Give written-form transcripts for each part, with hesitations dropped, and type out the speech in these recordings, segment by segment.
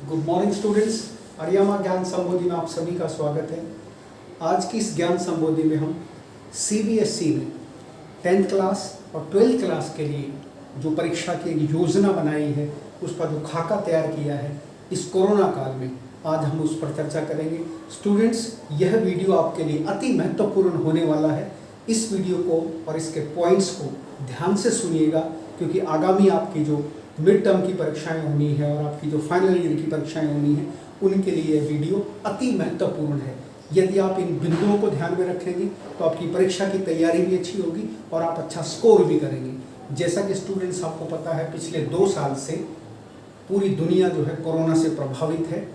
Good morning students. Ariyama ज्ञान संबोधि में आप सभी का स्वागत है। आज की इस ज्ञान संबोधि में हम सीबीएसई में 10th क्लास और 12th क्लास के लिए जो परीक्षा की एक योजना बनाई है, उसका जो खाका तैयार किया है इस कोरोना काल में, आज हम उस पर चर्चा करेंगे। स्टूडेंट्स, यह वीडियो आपके लिए अति महत्वपूर्ण होने वाला है। इस वीडियो को और इसके पॉइंट्स को ध्यान से सुनिएगा, क्योंकि आगामी आपकी जो मिड टर्म की परीक्षाएं होनी है और आपकी जो फाइनल ईयर की परीक्षाएं होनी है, उनके लिए यह वीडियो अति महत्वपूर्ण है। यदि आप इन बिंदुओं को ध्यान में रखेंगे तो आपकी परीक्षा की तैयारी भी अच्छी होगी और आप अच्छा स्कोर भी करेंगे। जैसा कि स्टूडेंट्स, आपको पता है पिछले 2 साल से पूरी दुनिया जो है कोरोना से प्रभावित है,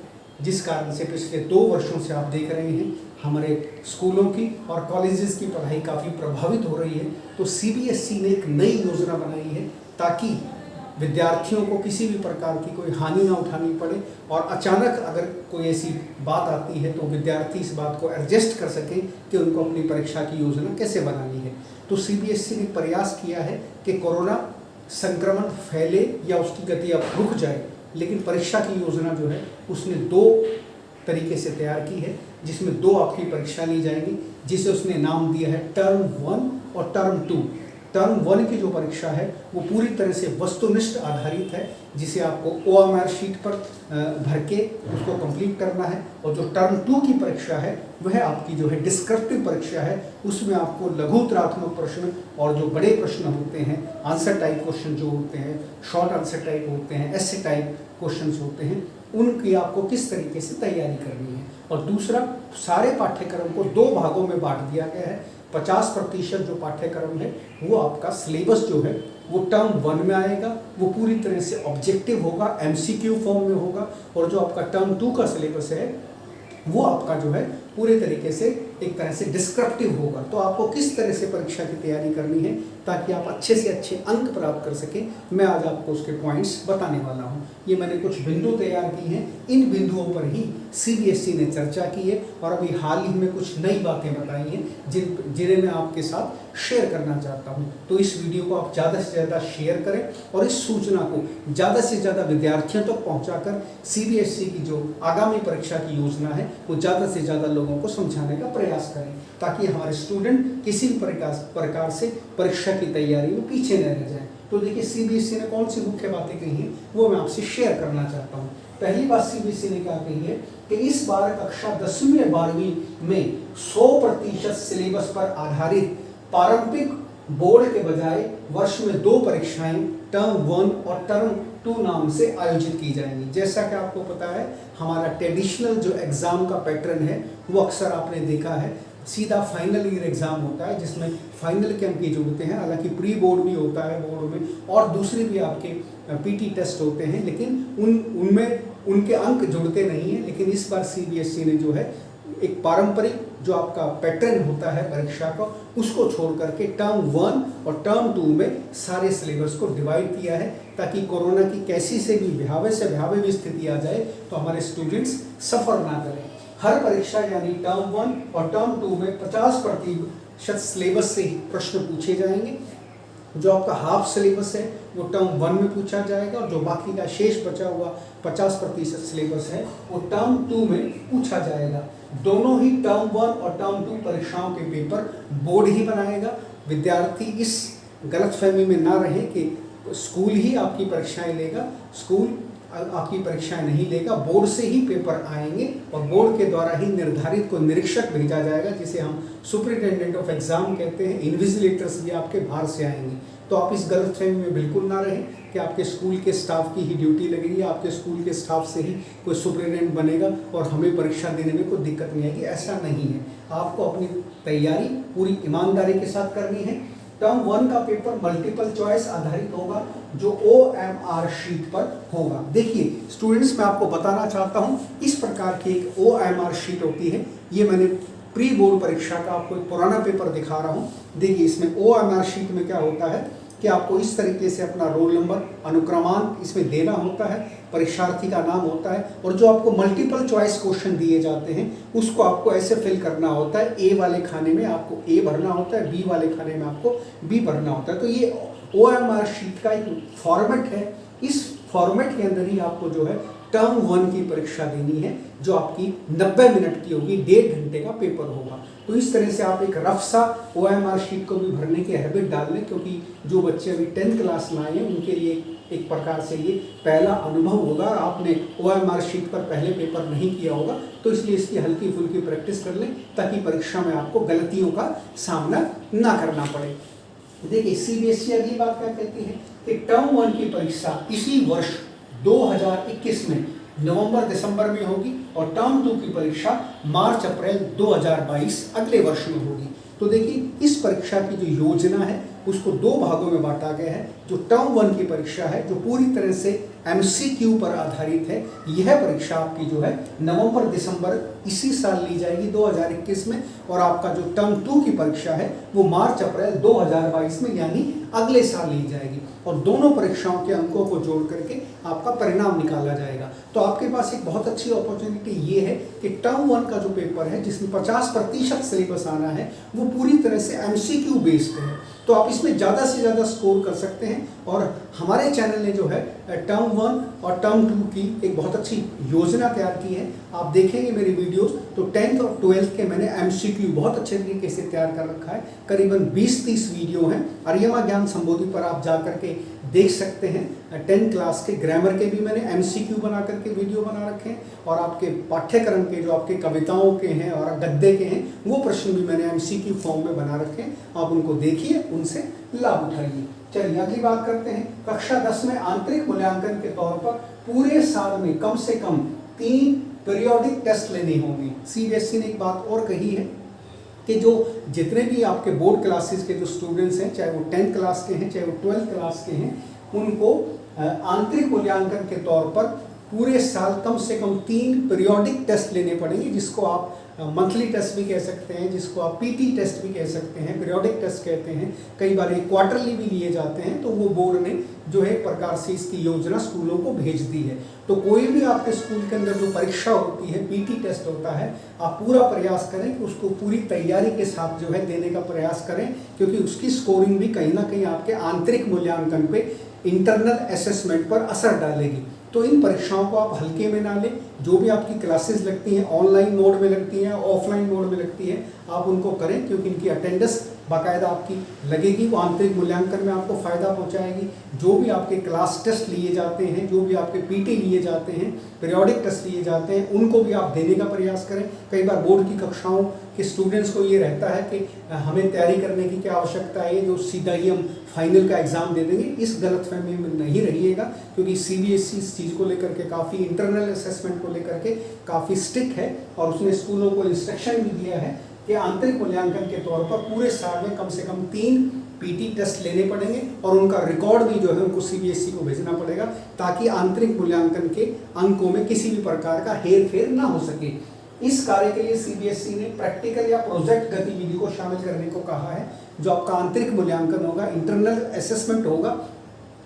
जिस कारण से पिछले 2 वर्षों से आप देख रहे हैं हमारे स्कूलों की और कॉलेजेस की पढ़ाई काफ़ी प्रभावित हो रही है। तो सीबीएसई ने एक नई योजना बनाई है ताकि विद्यार्थियों को किसी भी प्रकार की कोई हानि ना उठानी पड़े, और अचानक अगर कोई ऐसी बात आती है तो विद्यार्थी इस बात को एडजस्ट कर सकें कि उनको अपनी परीक्षा की योजना कैसे बनानी है। तो सीबीएसई ने प्रयास किया है कि कोरोना संक्रमण फैले या उसकी गति अब रुक जाए, लेकिन परीक्षा की योजना जो है उसने 2 तरीके से तैयार की है, जिसमें 2 आपकी परीक्षा ली जाएंगी, जिसे उसने नाम दिया है टर्म 1 और टर्म 2। टर्म 1 की जो परीक्षा है वो पूरी तरह से वस्तुनिष्ठ आधारित है, जिसे आपको OMR शीट पर भर के उसको कंप्लीट करना है। और जो टर्म 2 की परीक्षा है वह आपकी जो है डिस्क्रिप्टिव परीक्षा है। उसमें आपको लघु उत्तरात्मक प्रश्न और जो बड़े प्रश्न होते हैं, आंसर टाइप क्वेश्चन जो होते हैं, शॉर्ट आंसर टाइप होते हैं, ऐसे टाइप क्वेश्चन होते हैं, उनकी आपको किस तरीके से तैयारी करनी है। और दूसरा, सारे पाठ्यक्रम को 2 भागों में बांट दिया गया है। 50% जो पाठ्यक्रम है वो आपका सिलेबस जो है वो टर्म 1 में आएगा, वो पूरी तरह से ऑब्जेक्टिव होगा, MCQ फॉर्म में होगा। और जो आपका टर्म 2 का सिलेबस है वो आपका जो है पूरे तरीके से एक तरह से डिस्क्रिप्टिव होगा। तो आपको किस तरह से परीक्षा की तैयारी करनी है ताकि आप अच्छे से अच्छे अंक प्राप्त कर सकें, मैं आज आपको उसके पॉइंट्स बताने वाला हूं। ये मैंने कुछ बिंदु तैयार की हैं, इन बिंदुओं पर ही सीबीएसई ने चर्चा की है और अभी हाल ही में कुछ नई बातें बताई हैं जिन्हें मैं आपके साथ शेयर करना चाहता हूं। तो इस वीडियो को आप ज़्यादा से ज़्यादा शेयर करें और इस सूचना को ज़्यादा से ज़्यादा विद्यार्थियों तक पहुँचाकर सीबीएसई की जो आगामी परीक्षा की योजना है वो ज़्यादा से ज़्यादा लोगों को समझाने का प्रयास करें, ताकि हमारे स्टूडेंट किसी भी प्रकार से परीक्षा की तैयारी में पीछे न रह जाएं। तो देखिए, सीबीएसई ने कौन सी मुख्य बातें कही हैं वो मैं आपसे शेयर करना चाहता हूँ। पहली बात सीबीएसई ने क्या कही है कि इस बार कक्षा 10वीं और 12वीं में 100% सिलेबस पर आधारित पारंपरिक बोर्ड के बजाय वर्ष में 2 परीक्षाएं टर्म 1 और टर्म 2 नाम से आयोजित की जाएंगी। जैसा कि आपको पता है, हमारा ट्रेडिशनल जो एग्ज़ाम का पैटर्न है वो अक्सर आपने देखा है, सीधा फाइनल ईयर एग्ज़ाम होता है जिसमें फाइनल के अंक जुड़ते हैं। हालांकि प्री बोर्ड भी होता है बोर्ड में, और दूसरे भी आपके पीटी टेस्ट होते हैं, लेकिन उनमें उनके अंक जुड़ते नहीं हैं। लेकिन इस बार सीबीएसई ने जो है एक पारंपरिक जो आपका पैटर्न होता है परीक्षा का, उसको छोड़ करके टर्म 1 और टर्म 2 में सारे सिलेबस को डिवाइड किया है, ताकि कोरोना की कैसी से भी भयावह से भयावह भी स्थिति आ जाए तो हमारे स्टूडेंट्स सफ़र ना करें। हर परीक्षा यानी टर्म 1 और टर्म 2 में 50% सिलेबस से ही प्रश्न पूछे जाएंगे। जो आपका हाफ सिलेबस है वो टर्म 1 में पूछा जाएगा, और जो बाकी का शेष बचा हुआ 50% सिलेबस है वो टर्म 2 में पूछा जाएगा। दोनों ही टर्म 1 और टर्म 2 परीक्षाओं के पेपर बोर्ड ही बनाएगा। विद्यार्थी इस गलतफहमी में ना रहे कि स्कूल ही आपकी परीक्षाएं लेगा। स्कूल आपकी परीक्षाएं नहीं लेगा, बोर्ड से ही पेपर आएंगे और बोर्ड के द्वारा ही निर्धारित को निरीक्षक भेजा जाएगा, जिसे हम सुपरिटेंडेंट ऑफ एग्जाम कहते हैं। इन्विजिलेटर्स भी आपके बाहर से आएंगे। तो आप इस गलतफहमी में बिल्कुल ना रहें कि आपके स्कूल के स्टाफ की ही ड्यूटी लगेगी, आपके स्कूल के स्टाफ से ही कोई सुपरिटेंडेंट बनेगा और हमें परीक्षा देने में कोई दिक्कत नहीं आएगी। ऐसा नहीं है। आपको अपनी तैयारी पूरी ईमानदारी के साथ करनी है। टर्म 1 का पेपर मल्टीपल चॉइस आधारित होगा, जो OMR शीट पर होगा। देखिए स्टूडेंट्स, मैं आपको बताना चाहता हूं, इस प्रकार की एक OMR शीट होती है। ये मैंने प्री बोर्ड परीक्षा का आपको एक पुराना पेपर दिखा रहा हूं। देखिए, इसमें OMR शीट में क्या होता है कि आपको इस तरीके से अपना रोल नंबर, अनुक्रमांक इसमें देना होता है, परीक्षार्थी का नाम होता है, और जो आपको मल्टीपल चॉइस क्वेश्चन दिए जाते हैं उसको आपको ऐसे फिल करना होता है। ए वाले खाने में आपको A भरना होता है, B वाले खाने में आपको B भरना होता है। तो ये OMR शीट का एक फॉर्मेट है। इस फॉर्मेट के अंदर ही आपको जो है टर्म 1 की परीक्षा देनी है, जो आपकी 90 मिनट की होगी, 1.5 घंटे का पेपर होगा। तो इस तरह से आप एक रफ सा OMR शीट को भी भरने की हैबिट डाल लें, क्योंकि जो बच्चे अभी 10th क्लास में आए हैं उनके लिए एक प्रकार से ये पहला अनुभव होगा। आपने OMR शीट पर पहले पेपर नहीं किया होगा, तो इसलिए इसकी हल्की फुल्की प्रैक्टिस कर लें, ताकि परीक्षा में आपको गलतियों का सामना ना करना पड़े। देखिए CBSE अगली बात क्या कहती है कि टर्म 1 की परीक्षा इसी वर्ष 2021 में नवंबर दिसंबर में होगी, और टर्म 2 की परीक्षा मार्च अप्रैल 2022 अगले वर्ष में होगी। तो देखिए इस परीक्षा की जो योजना है उसको 2 भागों में बांटा गया है। जो टर्म 1 की परीक्षा है, जो पूरी तरह से MCQ पर आधारित है, यह परीक्षा आपकी जो है नवंबर दिसंबर इसी साल ली जाएगी 2021 में, और आपका जो टर्म 2 की परीक्षा है वो मार्च अप्रैल 2022 में यानी अगले साल ली जाएगी, और दोनों परीक्षाओं के अंकों को जोड़ करके आपका परिणाम निकाला जाएगा। तो आपके पास एक बहुत अच्छी अपॉर्चुनिटी ये है कि टर्म 1 का जो पेपर है, जिसमें 50% सिलेबस आना है, वो पूरी तरह से MCQ बेस्ड है। तो आप इसमें ज़्यादा से ज़्यादा स्कोर कर सकते हैं, और हमारे चैनल ने जो है टर्म 1 और टर्म 2 की एक बहुत अच्छी योजना तैयार की है। आप देखेंगे मेरी वीडियोस तो 10th और 12th के मैंने MCQ बहुत अच्छे तरीके से तैयार कर रखा है। करीबन 20-30 वीडियो हैं। आर्यमा ज्ञान संबोधि पर आप जा करके देख सकते हैं। 10th क्लास के ग्रामर के भी मैंने MCQ बना करके वीडियो बना रखे हैं, और आपके पाठ्यक्रम के जो आपके कविताओं के हैं और गद्य के हैं वो प्रश्न भी मैंने MCQ फॉर्म में बना रखे हैं। आप उनको देखिए, उनसे लाभ उठाइए। चलिए अगली बात करते हैं। कक्षा 10 में आंतरिक मूल्यांकन के तौर पर पूरे साल में कम से कम 3 पीरियोडिक टेस्ट लेने होंगे। CBSE ने एक बात और कही है कि जो जितने भी आपके बोर्ड क्लासेस के जो स्टूडेंट्स हैं, चाहे वो 10th क्लास के हैं चाहे वो 12th क्लास के हैं, उनको आंतरिक मूल्यांकन के तौर पर पूरे साल कम से कम 3 पीरियोडिक टेस्ट लेने पड़ेंगे, जिसको आप मंथली टेस्ट भी कह सकते हैं, जिसको आप PT टेस्ट भी कह सकते हैं, पीरियोडिक टेस्ट कहते हैं, कई बार एक क्वार्टरली भी लिए जाते हैं। तो वो बोर्ड ने जो है प्रकार से इसकी योजना स्कूलों को भेज दी है। तो कोई भी आपके स्कूल के अंदर जो परीक्षा होती है, PT टेस्ट होता है, आप पूरा प्रयास करें कि उसको पूरी तैयारी के साथ जो है देने का प्रयास करें, क्योंकि उसकी स्कोरिंग भी कहीं ना कहीं आपके आंतरिक मूल्यांकन पे, इंटरनल असेसमेंट पर असर डालेगी। तो इन परीक्षाओं को आप हल्के में ना लें। जो भी आपकी क्लासेस लगती हैं, ऑनलाइन मोड में लगती हैं, ऑफलाइन मोड में लगती हैं, आप उनको करें, क्योंकि इनकी अटेंडेंस बाकायदा आपकी लगेगी, वो आंतरिक मूल्यांकन में आपको फ़ायदा पहुंचाएगी। जो भी आपके क्लास टेस्ट लिए जाते हैं, जो भी आपके PT लिए जाते हैं, पीरियोडिक टेस्ट लिए जाते हैं, उनको भी आप देने का प्रयास करें। कई बार बोर्ड की कक्षाओं के स्टूडेंट्स को ये रहता है कि हमें तैयारी करने की क्या आवश्यकता है, जो सीधा ही हम फाइनल का एग्ज़ाम दे देंगे। इस गलतफहमी में नहीं रहिएगा, क्योंकि CBSE इस चीज़ को लेकर के काफ़ी, इंटरनल असेसमेंट को लेकर के काफ़ी स्ट्रिक्ट है, और उसने स्कूलों को इंस्ट्रक्शन भी दिया है कि आंतरिक मूल्यांकन के तौर पर पूरे साल में कम से कम 3 PT टेस्ट लेने पड़ेंगे, और उनका रिकॉर्ड भी जो है उनको CBSE को भेजना पड़ेगा, ताकि आंतरिक मूल्यांकन के अंकों में किसी भी प्रकार का हेर फेर ना हो सके। इस कार्य के लिए CBSE ने प्रैक्टिकल या प्रोजेक्ट गतिविधि को शामिल करने को कहा है। जो आपका आंतरिक मूल्यांकन होगा, इंटरनल असेसमेंट होगा,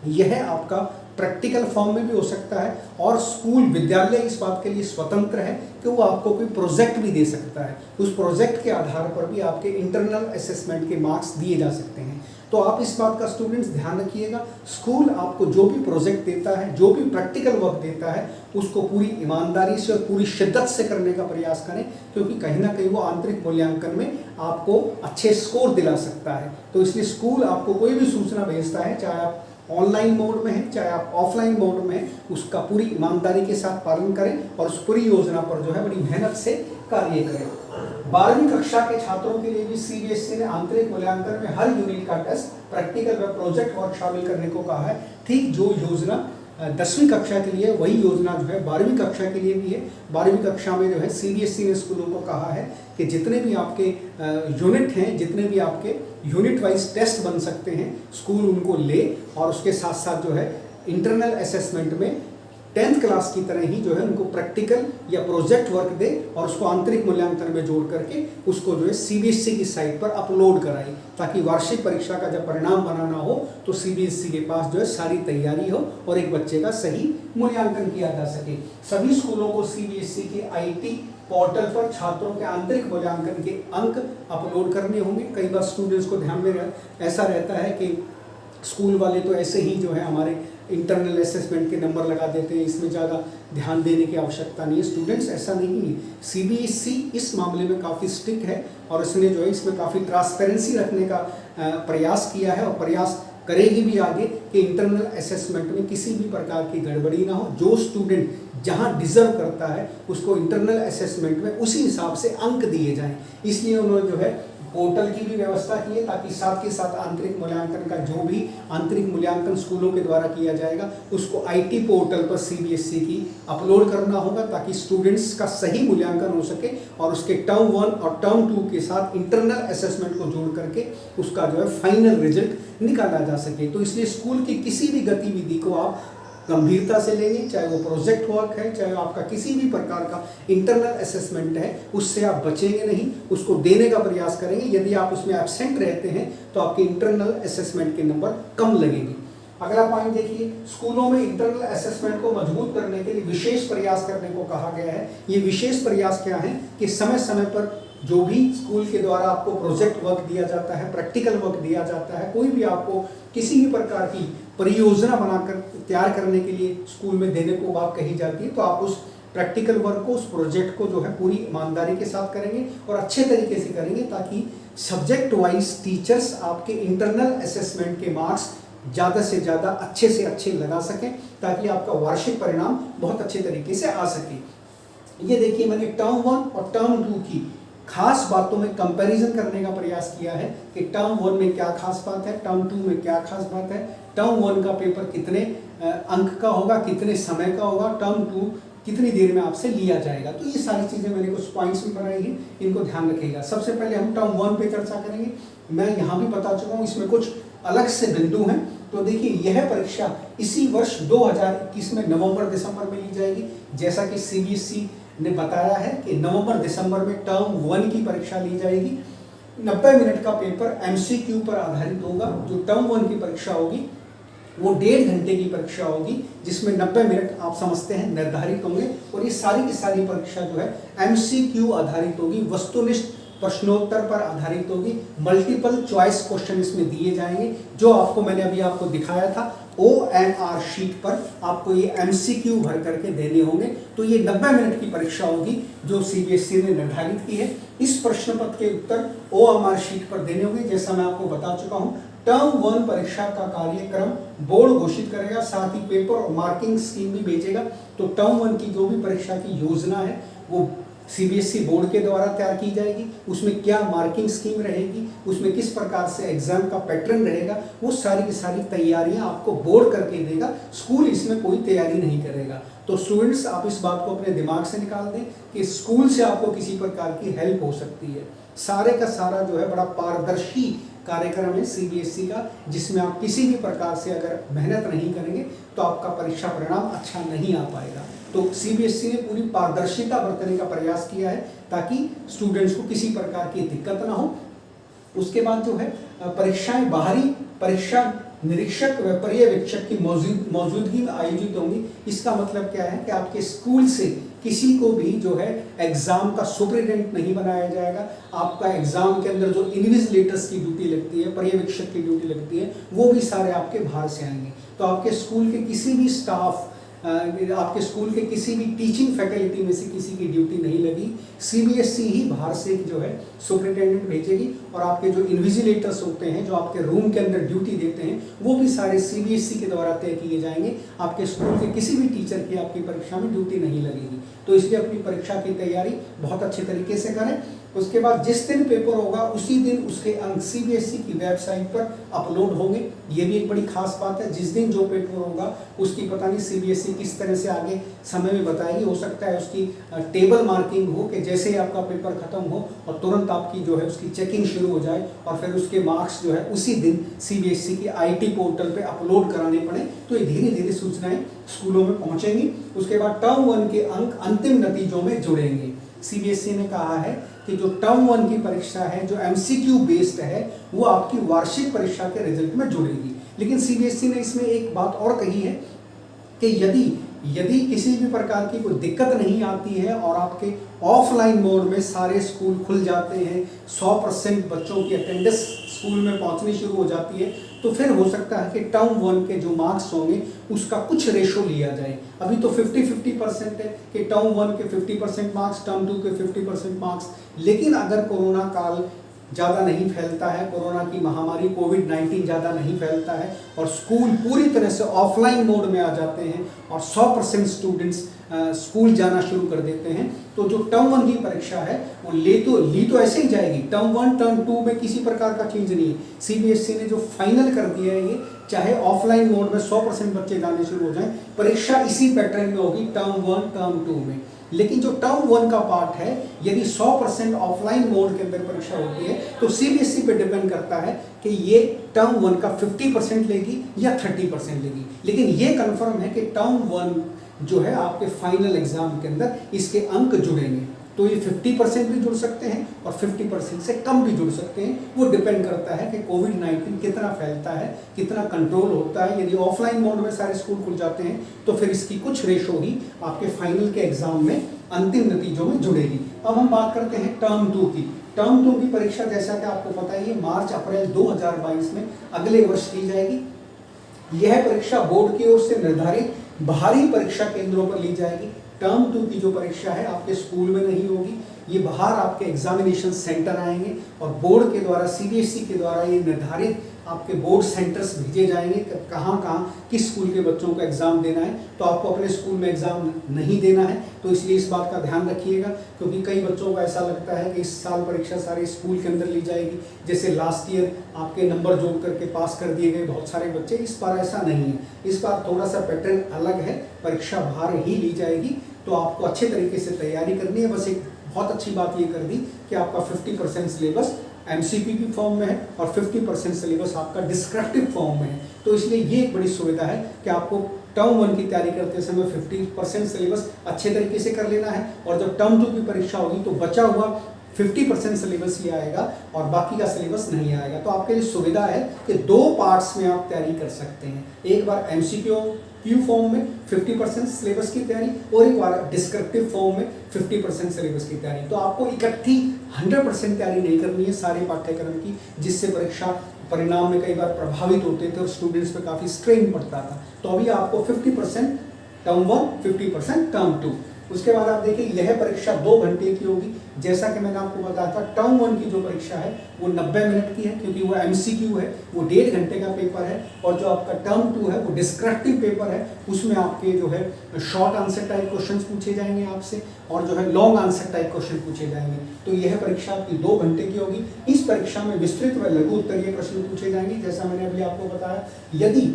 यह आपका प्रैक्टिकल फॉर्म में भी हो सकता है, और स्कूल विद्यालय इस बात के लिए स्वतंत्र है कि वो आपको कोई प्रोजेक्ट भी दे सकता है। उस प्रोजेक्ट के आधार पर भी आपके इंटरनल असेसमेंट के मार्क्स दिए जा सकते हैं। तो आप इस बात का स्टूडेंट्स ध्यान रखिएगा। स्कूल आपको जो भी प्रोजेक्ट देता है, जो भी प्रैक्टिकल वर्क देता है, उसको पूरी ईमानदारी से और पूरी शिद्दत से करने का प्रयास करें, क्योंकि कहीं ना कहीं वो आंतरिक मूल्यांकन में आपको अच्छे स्कोर दिला सकता है। तो इसलिए स्कूल आपको कोई भी सूचना भेजता है, चाहे आप ऑनलाइन मोड में हैं चाहे आप ऑफलाइन मोड में हैं, उसका पूरी ईमानदारी के साथ पालन करें, और उस पूरी योजना पर जो है बड़ी मेहनत से कार्य करें। 12वीं कक्षा के छात्रों के लिए भी CBSE ने आंतरिक मूल्यांकन में हर यूनिट का टेस्ट, प्रैक्टिकल व प्रोजेक्ट वर्क शामिल करने को कहा है। ठीक जो योजना 10वीं कक्षा के लिए, वही योजना जो है 12वीं कक्षा के लिए भी है। 12वीं कक्षा में जो है CBSE ने स्कूलों को कहा है कि जितने भी आपके यूनिट हैं, जितने भी आपके यूनिट वाइज टेस्ट बन सकते हैं, स्कूल उनको ले, और उसके साथ साथ जो है इंटरनल असेसमेंट में 10th क्लास की तरह ही जो है उनको प्रैक्टिकल या प्रोजेक्ट वर्क दे, और उसको आंतरिक मूल्यांकन में जोड़ करके उसको जो है CBSE की साइट पर अपलोड कराए, ताकि वार्षिक परीक्षा का जब परिणाम बनाना हो तो CBSE के पास जो है सारी तैयारी हो और एक बच्चे का सही मूल्यांकन किया जा सके। सभी स्कूलों को CBSE के IT पोर्टल पर छात्रों के आंतरिक मूल्यांकन के अंक अपलोड करने होंगे। कई बार स्टूडेंट्स को ध्यान में ऐसा रहता है कि स्कूल वाले तो ऐसे ही जो है हमारे इंटरनल असेसमेंट के नंबर लगा देते हैं, इसमें ज़्यादा ध्यान देने की आवश्यकता नहीं है। स्टूडेंट्स ऐसा नहीं है, सीबीएसई इस मामले में काफ़ी स्ट्रिक्ट है और इसने जो है इसमें काफ़ी ट्रांसपेरेंसी रखने का प्रयास किया है और प्रयास करेगी भी आगे कि इंटरनल असेसमेंट में किसी भी प्रकार की गड़बड़ी ना हो। जो स्टूडेंट जहां डिजर्व करता है उसको इंटरनल असेसमेंट में उसी हिसाब से अंक दिए जाएं। इसलिए उन्होंने जो है पोर्टल की भी व्यवस्था की है ताकि साथ के साथ आंतरिक मूल्यांकन का जो भी आंतरिक मूल्यांकन स्कूलों के द्वारा किया जाएगा उसको आईटी पोर्टल पर सीबीएसई की अपलोड करना होगा ताकि स्टूडेंट्स का सही मूल्यांकन हो सके और उसके टर्म 1 और टर्म 2 के साथ इंटरनल असेसमेंट को जोड़ करके उसका जो है फाइनल रिजल्ट निकाला जा सके। तो इसलिए स्कूल की किसी भी गतिविधि को आप गंभीरता से लेंगे, चाहे वो प्रोजेक्ट वर्क है, चाहे आपका किसी भी प्रकार का इंटरनल असेसमेंट है, उससे आप बचेंगे नहीं, उसको देने का प्रयास करेंगे। यदि आप उसमें एब्सेंट रहते हैं तो आपके इंटरनल असेसमेंट के नंबर कम लगेंगे। अगला पॉइंट देखिए, स्कूलों में इंटरनल असेसमेंट को मजबूत करने के लिए विशेष प्रयास करने को कहा गया है। ये विशेष प्रयास क्या है कि समय समय पर जो भी स्कूल के द्वारा आपको प्रोजेक्ट वर्क दिया जाता है, प्रैक्टिकल वर्क दिया जाता है, कोई भी आपको किसी भी प्रकार की परियोजना बनाकर तैयार करने के लिए स्कूल में देने को बात कही जाती है, तो आप उस प्रैक्टिकल वर्क को, उस प्रोजेक्ट को जो है पूरी ईमानदारी के साथ करेंगे और अच्छे तरीके से करेंगे ताकि सब्जेक्ट वाइज टीचर्स आपके इंटरनल असेसमेंट के मार्क्स ज़्यादा से ज़्यादा अच्छे से अच्छे लगा सकें ताकि आपका वार्षिक परिणाम बहुत अच्छे तरीके से आ सके। ये देखिए, मैंने टर्म 1 और टर्म 2 की खास बातों में कंपैरिजन करने का प्रयास किया है कि टर्म 1 में क्या खास बात है, टर्म 2 में क्या खास बात है, टर्म 1 का पेपर कितने अंक का होगा, कितने समय का होगा, टर्म 2 कितनी देर में आपसे लिया जाएगा। तो ये सारी चीज़ें मैंने कुछ पॉइंट्स में बनाई हैं, इनको ध्यान रखिएगा। सबसे पहले हम टर्म 1 पे चर्चा करेंगे। मैं यहाँ भी बता चुका हूँ, इसमें कुछ अलग से बिंदु हैं। तो देखिए, यह परीक्षा इसी वर्ष 2021 में नवंबर दिसंबर में ली जाएगी। जैसा कि सीबीएसई ने बताया है कि नवंबर दिसंबर में टर्म 1 की परीक्षा ली जाएगी। 90 मिनट का पेपर एमसीक्यू पर आधारित होगा। जो टर्म 1 की परीक्षा होगी वो 1.5 घंटे की परीक्षा होगी जिसमें 90 मिनट आप समझते हैं निर्धारित होंगे और ये सारी की सारी परीक्षा जो है एमसीक्यू आधारित होगी, वस्तुनिष्ठ प्रश्नोत्तर पर आधारित होगी। मल्टीपल चॉइस क्वेश्चन इसमें दिए जाएंगे जो आपको मैंने अभी आपको दिखाया था OMR शीट पर आपको ये एमसीक्यू भर करके देने होंगे। तो ये 90 मिनट की परीक्षा होगी जो सीबीएसई ने निर्धारित की है। इस प्रश्न पत्र के उत्तर OMR शीट पर देने होंगे। जैसा मैं आपको बता चुका हूँ, टर्म 1 परीक्षा का कार्यक्रम बोर्ड घोषित करेगा, साथ ही पेपर और मार्किंग स्कीम भी भेजेगा। तो टर्म 1 की जो भी परीक्षा की योजना है वो सीबीएसई बोर्ड के द्वारा तैयार की जाएगी। उसमें क्या मार्किंग स्कीम रहेगी, उसमें किस प्रकार से एग्जाम का पैटर्न रहेगा, वो सारी की सारी तैयारियां आपको बोर्ड करके देगा। स्कूल इसमें कोई तैयारी नहीं करेगा। तो स्टूडेंट्स, आप इस बात को अपने दिमाग से निकाल दें कि स्कूल से आपको किसी प्रकार की हेल्प हो सकती है। सारे का सारा जो है बड़ा पारदर्शी कार्यक्रम है सीबीएसई का, जिसमें आप किसी भी प्रकार से अगर मेहनत नहीं करेंगे तो आपका परीक्षा परिणाम अच्छा नहीं आ पाएगा। तो सीबीएसई ने पूरी पारदर्शिता बरतने का प्रयास किया है ताकि स्टूडेंट्स को किसी प्रकार की दिक्कत ना हो। उसके बाद जो है परीक्षाएं बाहरी परीक्षा निरीक्षक व पर्यवेक्षक की मौजूदगी में आयोजित होंगी। इसका मतलब क्या है कि आपके स्कूल से किसी को भी जो है एग्जाम का सुपरिटेंडेंट नहीं बनाया जाएगा। आपका एग्जाम के अंदर जो इन्विजिलेटर्स की ड्यूटी लगती है, पर्यवेक्षक की ड्यूटी लगती है, वो भी सारे आपके बाहर से आएंगे। तो आपके स्कूल के किसी भी स्टाफ, आपके स्कूल के किसी भी टीचिंग फैकल्टी में से किसी की ड्यूटी नहीं लगी। सीबीएसई ही बाहर से जो है सुपरिटेंडेंट भेजेगी और आपके जो इन्विजिलेटर्स होते हैं जो आपके रूम के अंदर ड्यूटी देते हैं वो भी सारे सीबीएसई के द्वारा तय किए जाएंगे। आपके स्कूल के किसी भी टीचर की आपकी परीक्षा में ड्यूटी नहीं लगेगी। तो इसलिए अपनी परीक्षा की तैयारी बहुत अच्छे तरीके से करें। उसके बाद जिस दिन पेपर होगा उसी दिन उसके अंक सीबीएसई की वेबसाइट पर अपलोड होंगे। ये भी एक बड़ी खास बात है। जिस दिन जो पेपर होगा उसकी पता नहीं सीबीएसई किस तरह से आगे समय में बताएगी। हो सकता है उसकी टेबल मार्किंग हो कि जैसे ही आपका पेपर खत्म हो और तुरंत आपकी जो है उसकी चेकिंग शुरू हो जाए और फिर उसके मार्क्स जो है उसी दिन सीबीएसई की आईटी पोर्टल पे अपलोड कराने पड़े। तो ये धीरे धीरे सूचनाएं स्कूलों में पहुंचेंगी। उसके बाद टर्म 1 के अंक अंतिम नतीजों में जुड़ेंगे। सीबीएसई ने कहा है कि जो टर्म 1 की परीक्षा है जो एमसीक्यू बेस्ड है वो आपकी वार्षिक परीक्षा के रिजल्ट में जुड़ेगी। लेकिन सीबीएसई ने इसमें एक बात और कही है कि यदि किसी भी प्रकार की कोई दिक्कत नहीं आती है और आपके ऑफलाइन मोड में सारे स्कूल खुल जाते हैं, 100% बच्चों की अटेंडेंस स्कूल में पहुंचनी शुरू हो जाती है, तो फिर हो सकता है कि टर्म 1 के जो मार्क्स होंगे उसका कुछ रेशो लिया जाए। अभी तो 50-50% है कि टर्म 1 के 50% मार्क्स, टर्म 2 के 50% मार्क्स। लेकिन अगर कोरोना काल ज़्यादा नहीं फैलता है, कोरोना की महामारी कोविड-19 ज़्यादा नहीं फैलता है और स्कूल पूरी तरह से ऑफलाइन मोड में आ जाते हैं और 100% स्टूडेंट्स स्कूल जाना शुरू कर देते हैं, तो जो टर्म 1 की परीक्षा है वो ली तो ऐसे ही जाएगी। टर्म 1 टर्म 2 में किसी प्रकार का चेंज नहीं है। सीबीएसई ने जो फाइनल कर दिया है, ये चाहे ऑफलाइन मोड में 100% बच्चे जाने शुरू हो जाएं, परीक्षा इसी पैटर्न में होगी टर्म 1 टर्म 2 में। लेकिन जो टर्म 1 का पार्ट है, यदि 100% ऑफलाइन मोड के अंदर परीक्षा होती है तो सीबीएसई पे डिपेंड करता है कि ये टर्म 1 का 50% लेगी या 30% लेगी। लेकिन ये कंफर्म है कि टर्म 1 जो है आपके फाइनल एग्जाम के अंदर इसके अंक जुड़ेंगे, तो ये 50% भी जुड़ सकते हैं और 50% से कम भी जुड़ सकते हैं। वो डिपेंड करता है कि कोविड-19 कितना फैलता है, कितना कंट्रोल होता है। यदि ऑफलाइन मोड में सारे स्कूल खुल जाते हैं तो फिर इसकी कुछ रेशो ही आपके फाइनल के एग्जाम में अंतिम नतीजों में जुड़ेगी। अब हम बात करते हैं टर्म 2 की। टर्म 2 की परीक्षा जैसा कि आपको पता है, ये मार्च अप्रैल 2022 में अगले वर्ष की जाएगी। यह परीक्षा बोर्ड की ओर से निर्धारित बाहरी परीक्षा केंद्रों पर ली जाएगी। टर्म 2 की जो परीक्षा है आपके स्कूल में नहीं होगी, ये बाहर आपके एग्जामिनेशन सेंटर आएंगे और बोर्ड के द्वारा, सीबीएसई के द्वारा ये निर्धारित आपके बोर्ड सेंटर्स भेजे जाएंगे कि कहाँ कहाँ किस स्कूल के बच्चों को एग्जाम देना है। तो आपको अपने स्कूल में एग्जाम नहीं देना है, तो इसलिए इस बात का ध्यान रखिएगा, क्योंकि कई बच्चों को ऐसा लगता है कि इस साल परीक्षा सारे स्कूल के अंदर ली जाएगी। जैसे लास्ट ईयर आपके नंबर जोड़ करके पास कर दिए गए बहुत सारे बच्चे, इस बार ऐसा नहीं है। इस बार थोड़ा सा पैटर्न अलग है, परीक्षा बाहर ही ली जाएगी। तो आपको अच्छे तरीके से तैयारी करनी है। बस एक बहुत अच्छी बात ये कर दी कि आपका 50% सिलेबस एमसीक्यू की फॉर्म में है और 50% सिलेबस आपका डिस्क्रिप्टिव फॉर्म में है। तो इसलिए ये एक बड़ी सुविधा है कि आपको टर्म 1 की तैयारी करते समय 50% सिलेबस अच्छे तरीके से कर लेना है, और जब टर्म 2 की परीक्षा होगी तो बचा हुआ 50% सिलेबस ही आएगा और बाकी का सिलेबस नहीं आएगा। तो आपके लिए सुविधा है कि 2 पार्ट्स में आप तैयारी कर सकते हैं। एक बार एमसीक्यू फॉर्म में 50% सिलेबस की तैयारी और एक बार डिस्क्रिप्टिव फॉर्म में 50% सिलेबस की तैयारी। तो आपको इकट्ठी 100% तैयारी नहीं करनी है सारे पाठ्यक्रम की, जिससे परीक्षा परिणाम में कई बार प्रभावित होते थे और स्टूडेंट्स पे काफ़ी स्ट्रेन पड़ता था। तो अभी आपको 50% टर्म 1, 50% टर्म 2। उसके बाद आप देखिए यह परीक्षा 2 घंटे की होगी। जैसा कि मैंने आपको बताया था, टर्म 1 की जो परीक्षा है वो 90 मिनट की है, क्योंकि वो एमसीक्यू है, वो 1.5 घंटे का पेपर है। और जो आपका टर्म 2 है वो डिस्क्रिप्टिव पेपर है, उसमें आपके जो है शॉर्ट आंसर टाइप क्वेश्चन पूछे जाएंगे आपसे और जो है लॉन्ग आंसर टाइप क्वेश्चन पूछे जाएंगे। तो यह परीक्षा आपकी 2 घंटे की होगी। इस परीक्षा में विस्तृत व लघु उत्तरीय प्रश्न पूछे जाएंगे, जैसा मैंने अभी आपको बताया। यदि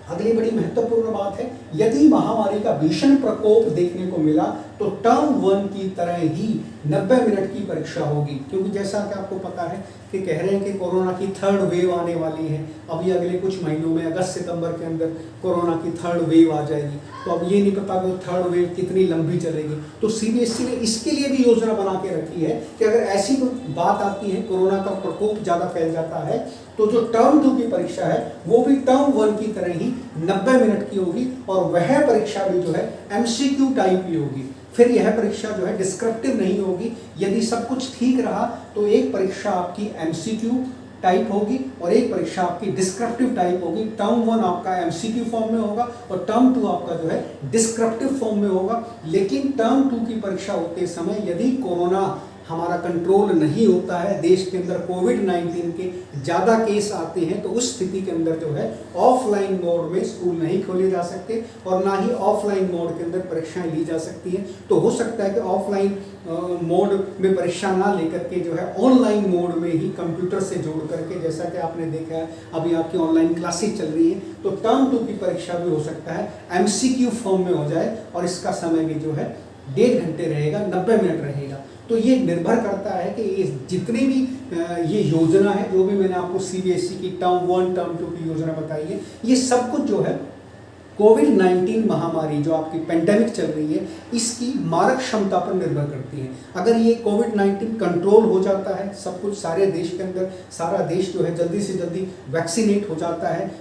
अगली बड़ी महत्वपूर्ण बात है, यदि महामारी का भीषण प्रकोप देखने को मिला तो टर्म 1 की तरह ही 90 मिनट की परीक्षा होगी, क्योंकि जैसा कि आपको पता है कि कह रहे हैं कि कोरोना की 3rd वेव आने वाली है। अभी अगले कुछ महीनों में अगस्त सितंबर के अंदर कोरोना की 3rd वेव आ जाएगी। तो अब ये नहीं पता कि 3rd वेव कितनी लंबी चलेगी। तो सीबीएसई ने इसके लिए भी योजना बना के रखी है कि अगर ऐसी कोई बात आती है, कोरोना का प्रकोप ज़्यादा फैल जाता है, तो जो टर्म 2 की परीक्षा है वो भी टर्म 1 की तरह ही 90 मिनट की होगी और वह परीक्षा भी जो है एमसीक्यू टाइप की होगी। फिर यह परीक्षा जो है डिस्क्रिप्टिव नहीं होगी। यदि सब कुछ ठीक रहा तो एक परीक्षा आपकी एमसीक्यू टाइप होगी और एक परीक्षा आपकी डिस्क्रिप्टिव टाइप होगी। टर्म 1 आपका एमसीक्यू फॉर्म में होगा और टर्म 2 आपका जो है डिस्क्रिप्टिव फॉर्म में होगा। लेकिन टर्म 2 की परीक्षा होते समय यदि कोरोना हमारा कंट्रोल नहीं होता है, देश के अंदर कोविड-19 के ज़्यादा केस आते हैं, तो उस स्थिति के अंदर जो है ऑफलाइन मोड में स्कूल नहीं खोले जा सकते और ना ही ऑफलाइन मोड के अंदर परीक्षाएं ली जा सकती हैं। तो हो सकता है कि ऑफलाइन मोड में परीक्षा ना लेकर के जो है ऑनलाइन मोड में ही कंप्यूटर से जोड़ करके, जैसा कि आपने देखा है अभी आपकी ऑनलाइन क्लासेस चल रही है, तो टर्म 2 की परीक्षा भी हो सकता है एमसीक्यू फॉर्म में हो जाए और इसका समय भी जो है 1.5 घंटे रहेगा, 90 मिनट रहेगा। तो ये निर्भर करता है कि ये जितनी भी ये योजना है, जो भी मैंने आपको सीबीएसई की टर्म 1 टर्म 2 की योजना बताई है, ये सब कुछ जो है कोविड-19 महामारी जो आपकी पेंडेमिक चल रही है, इसकी मारक क्षमता पर निर्भर करती है। अगर ये कोविड-19 कंट्रोल हो जाता है, सब कुछ सारे देश के अंदर, सारा देश जो है जल्दी से जल्दी वैक्सीनेट हो जाता है,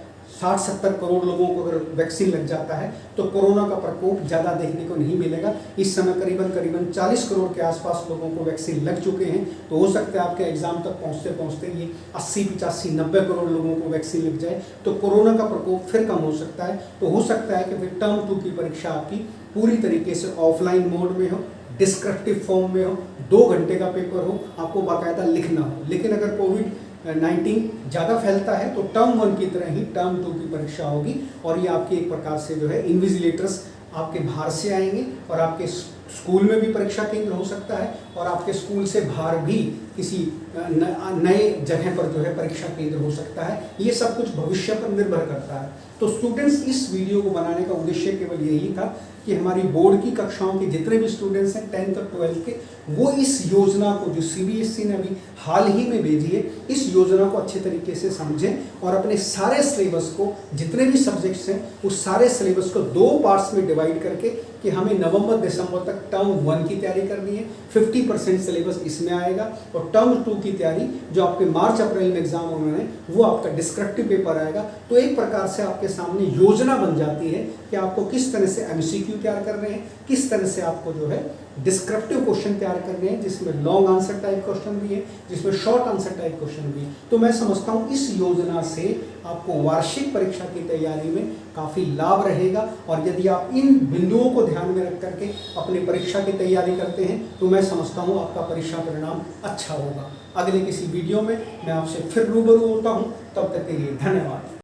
60-70 करोड़ लोगों को अगर वैक्सीन लग जाता है तो कोरोना का प्रकोप ज़्यादा देखने को नहीं मिलेगा। इस समय करीबन 40 करोड़ के आसपास लोगों को वैक्सीन लग चुके हैं, तो हो सकता है आपके एग्जाम तक पहुँचते पहुँचते ये 80-85-90 करोड़ लोगों को वैक्सीन लग जाए तो कोरोना का प्रकोप फिर कम हो सकता है। तो हो सकता है कि फिर टर्म 2 की परीक्षा आपकी पूरी तरीके से ऑफलाइन मोड में हो, डिस्क्रिप्टिव फॉर्म में हो, 2 घंटे का पेपर हो, आपको बाकायदा लिखना हो। लेकिन अगर कोविड-19 ज़्यादा फैलता है तो टर्म 1 की तरह ही टर्म 2 की परीक्षा होगी और ये आपकी एक प्रकार से जो है इन्विजिलेटर्स आपके बाहर से आएंगे और आपके स्कूल में भी परीक्षा केंद्र हो सकता है और आपके स्कूल से बाहर भी किसी नए जगह पर जो है परीक्षा केंद्र हो सकता है। ये सब कुछ भविष्य पर निर्भर करता है। तो स्टूडेंट्स, इस वीडियो को बनाने का उद्देश्य केवल यही था कि हमारी बोर्ड की कक्षाओं के जितने भी स्टूडेंट्स हैं 10th और 12th के, वो इस योजना को जो CBSE ने अभी हाल ही में भेजी है, इस योजना को अच्छे तरीके से समझें और अपने सारे सिलेबस को, जितने भी सब्जेक्ट्स हैं उस सारे सिलेबस को 2 पार्ट्स में डिवाइड करके कि हमें नवंबर-दिसंबर तक टर्म 1 की तैयारी करनी है, 50% सिलेबस इसमें आएगा और टर्म 2 की तैयारी जो आपके मार्च-अप्रैल में एग्जाम होने हैं वो आपका डिस्क्रिप्टिव पेपर आएगा। तो एक प्रकार से आपके सामने योजना बन जाती है कि आपको किस तरह से MCQ तैयार करने हैं, किस तरह से आपको जो है डिस्क्रिप्टिव क्वेश्चन तैयार करने हैं, जिसमें लॉन्ग आंसर टाइप क्वेश्चन भी है, जिसमें शॉर्ट आंसर टाइप क्वेश्चन भी है। तो मैं समझता हूँ इस योजना से आपको वार्षिक परीक्षा की तैयारी में काफ़ी लाभ रहेगा और यदि आप इन बिंदुओं को ध्यान में रख करके अपनी परीक्षा की तैयारी करते हैं तो मैं समझता हूँ आपका परीक्षा परिणाम अच्छा होगा। अगले किसी वीडियो में मैं आपसे फिर रूबरू होता हूँ, तब तक के लिए धन्यवाद।